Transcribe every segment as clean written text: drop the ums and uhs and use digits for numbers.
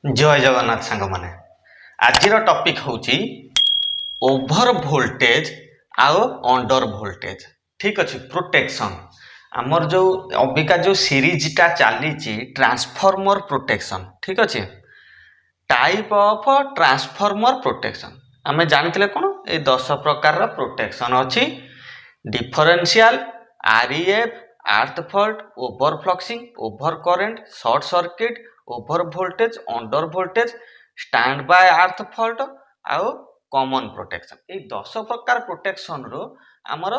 जय जगन्नाथ सांग माने आज टॉपिक होची ओभर वोल्टेज आउ अंडर वोल्टेज। ठीक अच्छे प्रोटेक्शन आमर जो अबिका जो सीरीजटा चली ट्रांसफॉर्मर प्रोटेक्शन। ठीक अच्छे टाइप ऑफ ट्रांसफॉर्मर प्रोटेक्शन आमे जानते कौन ये 10 प्रकार प्रोटेक्शन अच्छी differential REF earth fault overfluxing over current short circuit over voltage under voltage standby earth fault आउ कॉमन प्रोटेक्शन। ये 10 प्रकार प्रोटेक्शन रो आमर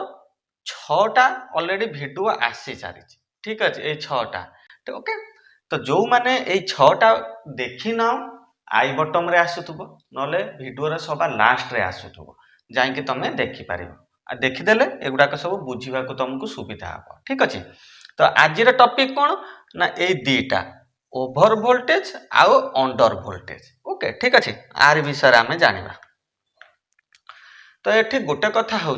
6टा ऑलरेडी वीडियो आसी सारी। ठीक अच्छे ये 6टा तो ओके तो जो माने ये 6टा देखी ना आई बटम रे आसुथबो नले वीडियो रे सभा लास्ट रे आसुथबो जाइके तमे देखि पारिबो आ देखिदेले एगुड़ाक सब बुझा तुमको सुविधा हम। ठीक अच्छे तो आज टॉपिक कौन ना ये दीटा ओभर वोल्टेज आउ अंडर वोल्टेज। ओके ठीक अच्छे आर विषय आम जाना तो ये गोटे कथा हूँ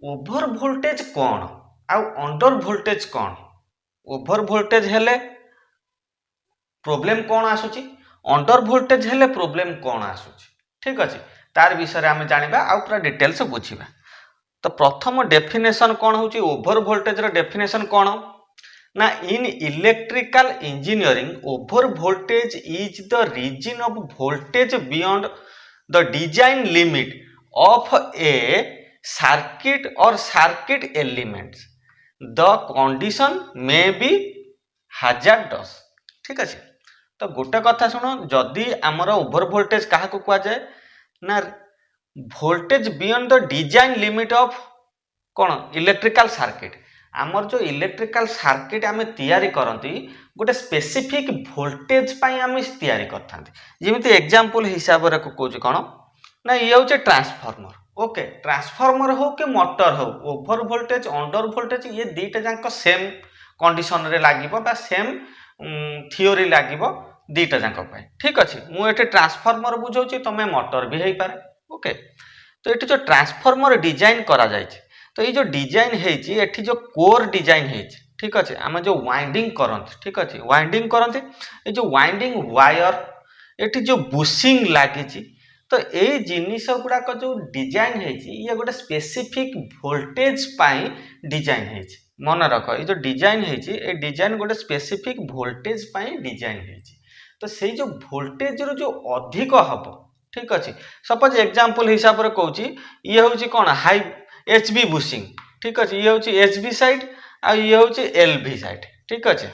ओभर वोल्टेज कौन आउ अंडर वोल्टेज कौन। ओभर वोल्टेज हेले प्रोब्लेम कौन आसुची अंडर वोल्टेज हेले प्रोब्लेम कौन आसुची। ठीक अच्छे तार विषय आम जाना आउ पूरा डिटेल्स बुझा। तो प्रथम डेफिनेशन कौन होची ओभर वोल्टेज रो डेफिनेशन कौन ना in electrical engineering over voltage is the reason of voltage beyond the design limit of a circuit और circuit elements the condition may be hazardous. ठीक अच्छे तो गोटे कथा शुण जदि आमर ओभर वोल्टेज क्या कह जाए ना voltage beyond the design limit of कौन इलेक्ट्रिकल सर्किट आमर जो इलेक्ट्रिकल सर्किट आम तैयारी करती गोटे स्पेसिफिक वोल्टेज आम तैयारी करते जमी एग्जांपल हिसाब से कौन कौन ना ये हूँ ट्रांसफॉर्मर। ओके ट्रांसफॉर्मर हो कि मोटर हो ओभर वोल्टेज अंडर वोल्टेज ये दीटा जाक सेम कंडीशन रे लगे सेम थियोरी लगे दीटा जाक। ठीक अच्छे मुझे ट्रांसफॉर्मर बुझाऊँ तुम्हें मोटर भी हो पारे। ओके तो ये जो ट्रांसफॉर्मर डिजाइन करा जाए तो ये जो डिजाइन है जो कोर डिजाइन है। ठीक अच्छे आम जो वाइंडिंग करते। ठीक अच्छे वाइंडिंग करते ये जो वाइंडिंग वायर ये जो बुशिंग लगी तो ये जिनिस गुड़ाक जो डिजाइन है ये गोटे स्पेसिफिक वोल्टेज डिजाइन है। मन रख ये जो डिजाइन है ये डिजाइन गोटे स्पेसिफिक वोल्टेज डिजाइन है तो से जो वोल्टेज रो जो अधिक हम। ठीक अच्छे सपोज एग्जांपल हिसाब से कहूँ ये हूँ कौन हाई एच बी बुशिंग। ठीक अच्छे ये हूँ एच बी साइड आ ये हूँ एल भी साइड। ठीक अच्छे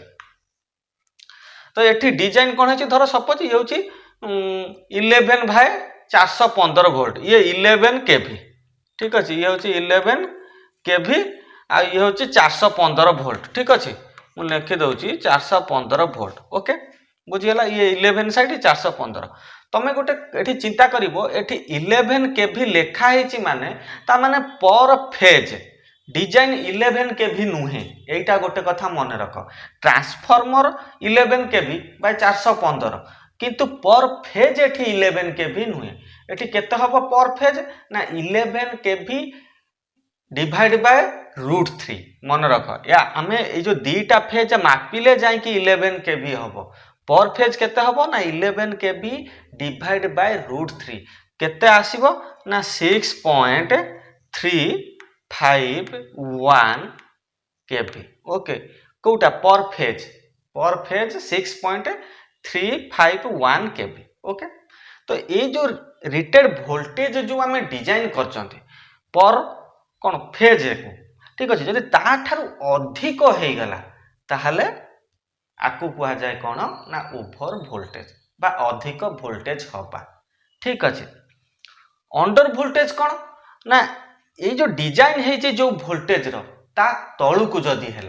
तो ये डिजाइन कौन है धर सपोज ये हूँ 11/415 वोल्ट ये 11 केवी। ठीक अच्छे ये हूँ 11 केवी आ ये हूँ 415 वोल्ट। ठीक अच्छे मुझे लिखिदे 415 वोल्ट। ओके बुझीगला ये 11 साइड 415 तमें गोटे ये चिंता कर 11 केवी लेखाही माने ताने पर फेज डिजाइन 11 केवी नुहे यहीटा गोटे कथा मन रख ट्रांसफॉर्मर 11 केवी बाय 415 किंतु पर फेज एठी 11 केवी नुहे एठी केते हबो पर फेज ना 11 केवी डिवाइड बाय √3 मन रख या आमे ये जो दीटा फेज मापिले जाए 11 केवी हबो पर फेज केते हबो ना 11 केवी डिवाइड बाय √3 केते आसीबो ना 6.351 केवी। ओके कोटा पर फेज 6.351 केवी। ओके तो ये जो रेटेड वोल्टेज जो आम डिजाइन करचंती पर कौन फेज को। ठीक अच्छे जब ताठार अधिक हो गला ताहले आकु कह जाए कौन ना ओभर वोल्टेज बा अधिक वोल्टेज हवा। ठीक अच्छे अंडर वोल्टेज कौन ना ये जो डिजाइन है जो वोल्टेज रो ता तलू को जदि है।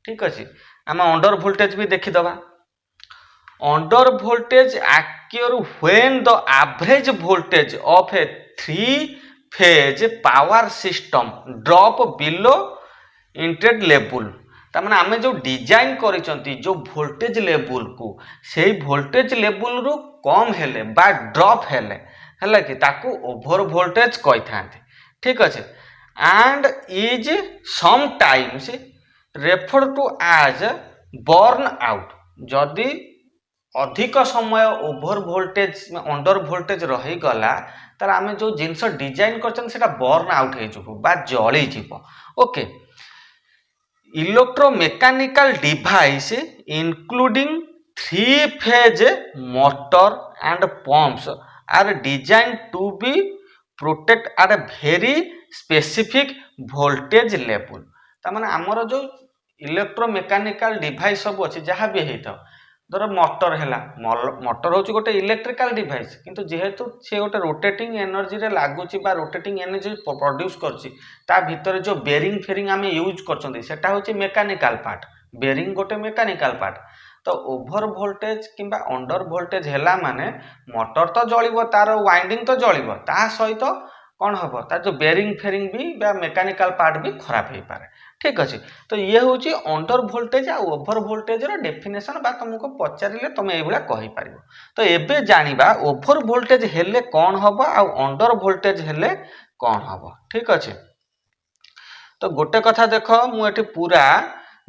ठीक अच्छे आम अंडर वोल्टेज भी देखीदबा under voltage occur when the average voltage of a 3 phase power system drop below intended level तार आम जो डिजाइन करिसंती जो वोल्टेज लेवल को से वोल्टेज लेवल रु कम हेले बा ड्रॉप हेले है कि ताकू ओभर वोल्टेज कही था। ठीक अच्छे and is sometimes refer to as burn out जदि अधिक समय ओभर भोल्टेज अंडर भोल्टेज रही गला तार आमे जो जिनस डिजाइन करछन सेटा बर्न आउट हे जबो बा जळी जीवो okay electromechanical device including three phase motor and pumps are design to be protect at a very specific voltage level तार आमर जो इलेक्ट्रोमेकानिकल डिवाइस सब अच्छी जहाँ भी होता धर मोटर है मोटर हूँ गोटे इलेक्ट्रिकल डिवाइस किंतु जेहेतु से गोटे रोटेटिंग एनर्जी रे लागुची बा रोटेटिंग एनर्जी प्रोड्यूस करछि ता भितर जो बेरिंग फेरिंग आम यूज करछंती हूँ मेकानिकल पार्ट बेरिंग गोटे मेकानिकल पार्ट तो ओभर भोल्टेज किंबा अंडर भोल्टेज हैला माने मोटर तो जलिबो तार वाइंडिंग तो जलिबो ता सहित कौन हम तार जो बेरिंग फेरिंग भी मेकानिकल पार्ट भी खराब हो पारे ठीक अच्छे तो ये हूँ अंडर भोल्टेज आ ओभर भोल्टेज डेफिनेशन बा तुमको पचारे तुम ये कहीपर तो ये जाना ओभर भोल्टेज हेले कौन हम आ अंडर भोल्टेज हेले कौन हम ठीक अच्छे तो गोटे कथा देख मुझे पूरा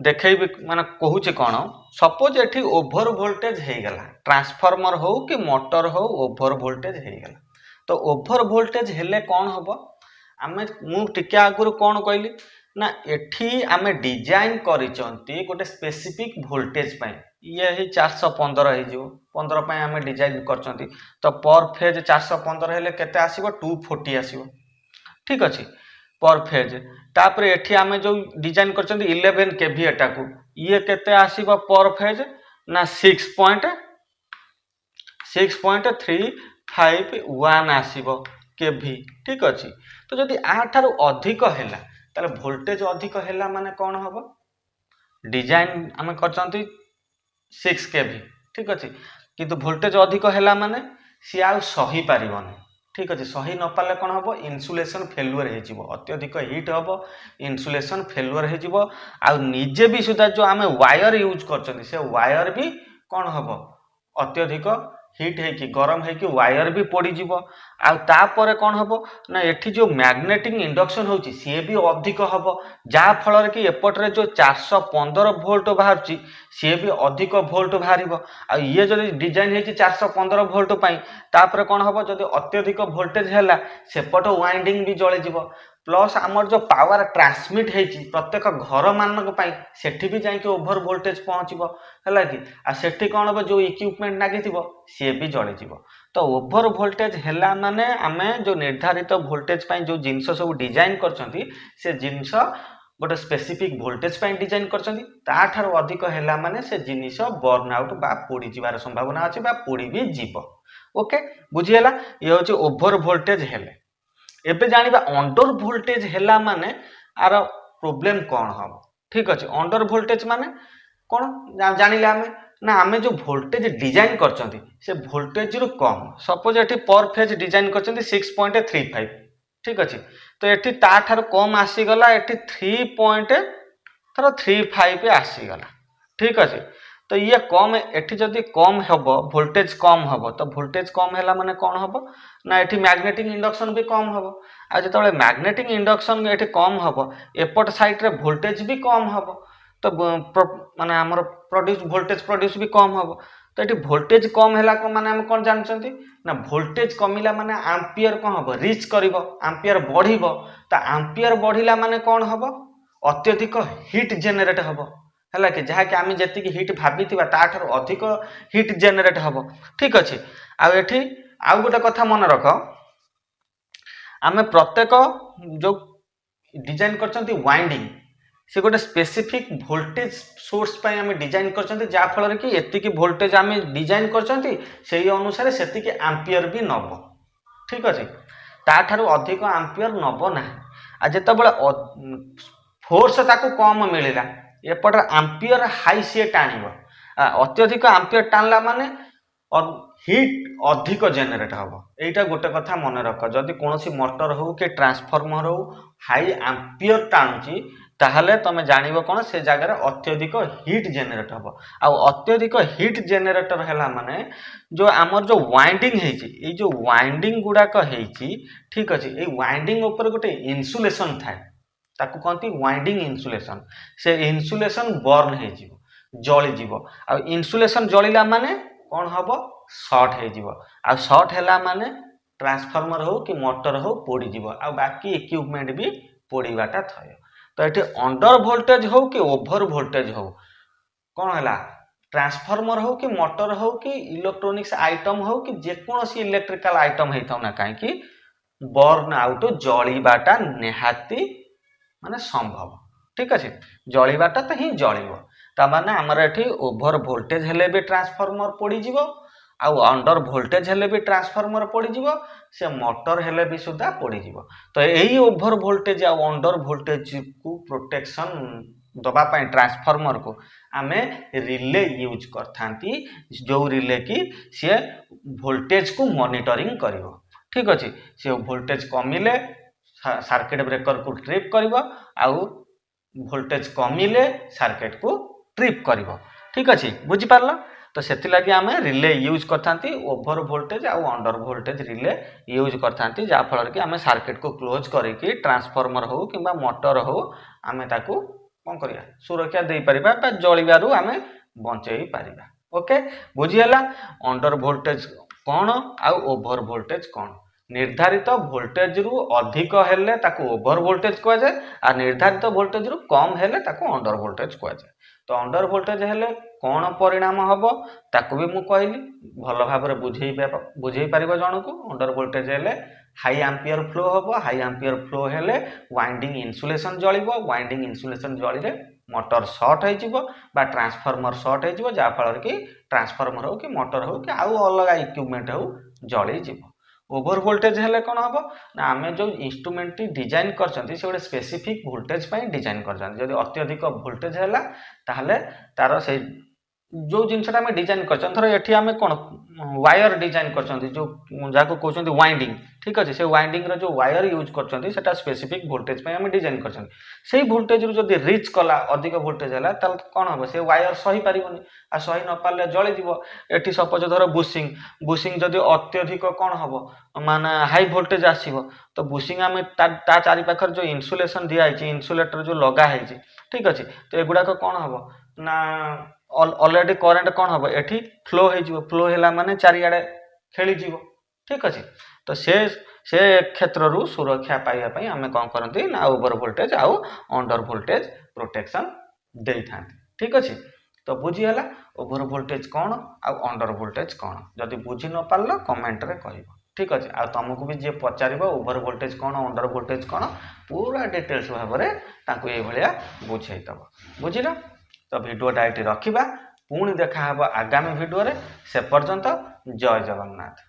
देखी माने कहूँ कौन सपोज ये ओभर भोल्टेज हो गला ट्रांसफॉर्मर हो कि मोटर हो ओभर भोल्टेज हो गला तो ओभर भोल्टेज हेले कौन हम आमे मुझे आगुरी कौन कहली ना एठी आमे डिजाइन करिचंती गोटे स्पेसिफिक वोल्टेज पाई ये ही 415 हो 15 पाई आमे डिजाइन करचंती तो पर फेज 415 हेले केते आसीबो 240 आसीबो ठीक अछि पर फेज तापर एठी आमे जो डिजाइन करचंती 11 केवी एटा को ये केते आसीबो पर फेज ना 6.351 आसीबो केवी ठीक अछि तो जदि आठारु अधिक हैला ताले वोल्टेज अधिक हैला माने कौन हम डिजाइन आम कर 6 केवी ठीक अच्छे किंतु वोल्टेज अधिक हैला माने सी आ सही पारिबनी ठीक अच्छे सही न पाले कौन हम इन्सुलेशन फेलुअर हो अत्यधिक हिट हम इन्सुलेशन फेलुअर हो निजे भी सुधा जो आम वायर यूज कर से वायर भी कौन हम अत्यधिक हिट है गरम है वायर भी पड़ीज आपर कौन हम ना ये जो मैग्नेटिक इंडक्शन होची सी भी अधिक हम जहाँ फल कि एपट्रे जो 415 वोल्ट बाहर सी भी अधिक वोल्ट बाहर ये जो डिजाइन है 415 वोल्ट तापर कौन हम जब अत्यधिक वोल्टेज है सेपट वाइंडिंग भी जलिज प्लस आमर जो पावर ट्रांसमिट होती प्रत्येक घर मानक सेठी भी जाकि ओभर वोल्टेज पहुँचब है कि सेठी कौन हम जो इक्विपमेंट लगी सी भी जलिज तो ओभर वोल्टेज है माने आमे जो निर्धारित वोल्टेज जो जिनस सब डिजाइन करछंती से जिनस गोटे स्पेसिफिक वोल्टेज डिजाइन करछंती अधिक है माने से जिनिस बर्न आउट बा पोड़ी जीवार संभावना अच्छे पोड़ी भी जीव ओके बुझीगला ये हूँ ओभर वोल्टेज हेले एबे जानिबा अंडर वोल्टेज हैला माने आर प्रॉब्लम कौन हम ठीक अच्छे अंडर वोल्टेज माने कौन जानिले आमे ना आमे जो वोल्टेज डिजाइन करचंती से वोल्टेज रु कम सपोज एठी पर फेज डिजाइन करचंती 6.35 ठीक अच्छे तो एठी ता ठार कम आसीगला एठी 3.35 आसीगला ठीक अच्छे तो ये कम एठी जदि कम हम वोल्टेज कम हम तो वोल्टेज कम है माने कौन हम ना एठी मैग्नेटिक इंडक्शन भी कम हम आ जो मैग्नेटिक इंडक्शन एठी कम हम एपट साइड रे वोल्टेज भी कम हम तो माने हमर प्रोड्यूस वोल्टेज प्रोड्यूस भी कम हम तो ये वोल्टेज कम है माने हम कौन जानते ना वोल्टेज कमिला माने एम्पियर कौन हम रिच करिवो एम्पियर बढ़िवो तो एम्पियर बढ़िला माने कौन हम अत्यधिक हिट जेनेरेट हम है कि जहाँकि आम जी हिट भाभी ताठ अधिक हिट जेनेरेट हम ठीक अच्छे आठी आउ गोटे कथा मन रख आम प्रत्येक जो डिजाइन कर वाइंडिंग से गोटे स्पेसिफिक वोल्टेज सोर्स पे आम डिजाइन कर जहाँफल कि एतिकी वोल्टेज आम डिजाइन कर अनुसार से एम्पियर भी नब ठीक अच्छे ताठू अधिक एम्पियर नब ना आ जिते फोर्स ताको कम मिलला एपटे एम्पियर हाई सी टाण अत्यधिक एम्पियर टाणला माने हिट अधिक जेनेरेट हम यहाँ गोटे कथा मन रख जदि कौन मोटर हो कि ट्रांसफॉर्मर हो हाई एम्पियर टाणुची ताहले तुम जानिबो कौन से जगह अत्यधिक हिट जेनेरेट हम अत्यधिक हिट जेनेरेटर है माने जो आमर जो वाइंडिंग है जो वाइंडिंग गुड़ाक ठीक अच्छे ये वाइंडिंग उपर गोटे इन्सुलेशन थाए ताकू कहती वाइंडिंग इन्सुलेशन से इन्सुलेशन बर्न हो जलिज आ इन्सुलेशन जलिला माने कौन हम सर्ट हो सर्ट है माने ट्रांसफॉर्मर हो कि मोटर हो पोड़ी आ बाकी इक्विपमेंट भी पोड़ाटा थे तो ये अंडर वोल्टेज हो कि ओभर वोल्टेज हो कौन है ट्रांसफॉर्मर हो कि मोटर हो कि इलेक्ट्रोनिक्स आइटम हो कि जेकोसी इलेक्ट्रिकल आइटम होता ना कहीं बर्न आउट जलिबाटा निहाती माने संभव ठीक अच्छे जलिबाटा तो ही जलिब ताने आमर ये ओभर वोल्टेज हेले भी ट्रांसफॉर्मर पोड़ आउ अंडर वोल्टेज हेले भी ट्रांसफॉर्मर पोड़ से मोटर हेले भी सुधा पोड़ तो यही ओभर वोल्टेज आउ अंडर वोल्टेज को प्रोटेक्शन दवापाई ट्रांसफॉर्मर को आमे रिले यूज करथांती जो रिले की सी वोल्टेज को मॉनिटरिंग करिवो ठीक अच्छे सी वोल्टेज कमिले सर्किट ब्रेकर को ट्रिप करिवो आउ वोल्टेज कमिले सर्किट को ट्रिप करिवो ठीक अच्छे बुझी पारला तो सेति लगी आमे रिले यूज करथांती ओभर वोल्टेज आउ अंडर वोल्टेज रिले यूज करथांती जा फल कि आमे सर्किट को क्लोज करिकी ट्रांसफॉर्मर हो किंबा मोटर हो आमे ताकू कौन करिया सुरक्षा दे परिबा बा जलिबारु आमे बंचेई परिबा ओके बुझीला अंडर वोल्टेज कौन आउ ओभर वोल्टेज कौन निर्धारित वोल्टेज रु अधिक हेले ताकू ओभर वोल्टेज कह जाए और निर्धारित वोल्टेज रु कम हेले ताकू अंडर वोल्टेज कह जाए तो अंडर वोल्टेज हेले कौन परिणाम हम ताकू भी मु कहली भल भाव बुझे पार जन को अंडर वोल्टेज हेले हाई एम्पियर फ्लो हम हाई एम्पियर फ्लो हेले वाइंडिंग इन्सुलेशन जलिब वाइंडिंग इन्सुलेशन जलिले मोटर सर्ट हो ट्रांसफॉर्मर सर्ट हो जहाँफल कि ट्रांसफॉर्मर हो कि मोटर हो कि आउ अलग इक्विपमेंट हो जली ओभर वोल्टेज हेले कौन हम ना आम जो इंस्ट्रूमेंट डिजाइन कर गोटे स्पेसिफिक वोल्टेज डिजाइन कर अत्यधिक वोल्टेज है ताहले तार से जो जिनसा आम डिजाइन कर ये आम कौन वायर डिजाइन कर जो जहाँ कहते वाइंडिंग ठीक अच्छे से वाइंडिंग जो वायर यूज कर स्पेसिफिक वोल्टेज आम डिजाइन कर वोल्टेज रू जब रिच कला अधिक वोल्टेज है कौन हम से वायर सही पारनि आ सही न पारे जलिज ये सपोज धर बुशिंग बुशिंग जदि अत्यधिक कौन हम माने हाई वोल्टेज आसो तो बुशिंग आम ता चारि पाखर जो इन्सुलेशन दिखाई इन्सुलेटर जो लगाई ठीक अच्छे तो एगुड़ाक कौन हम ना ऑलरेडी करेन्ट कौन हम ये फ्लो फ्लो है माने चारिआडे खेली ठीक अच्छे तो से क्षेत्र रू सुरक्षा पाइबापी आम कौन करती ना ओवर वोल्टेज आउ अंडर वोल्टेज प्रोटेक्शन दे था ठीक अच्छे तो बुझीगला ओवर वोल्टेज कौन आउ अंडर वोल्टेज कौन जदि बुझी न पार कमेंट रे कह ठीक अच्छे आ तुमको भी जी पचार ओवर वोल्टेज कौन अंडर वोल्टेज कौन पूरा डिटेल्स भाव में ये बुझेदब बुझिल तो भिडियोटा ये रखा पुणी देखा आगामी भिडियो से पर्यंत जय जगन्नाथ।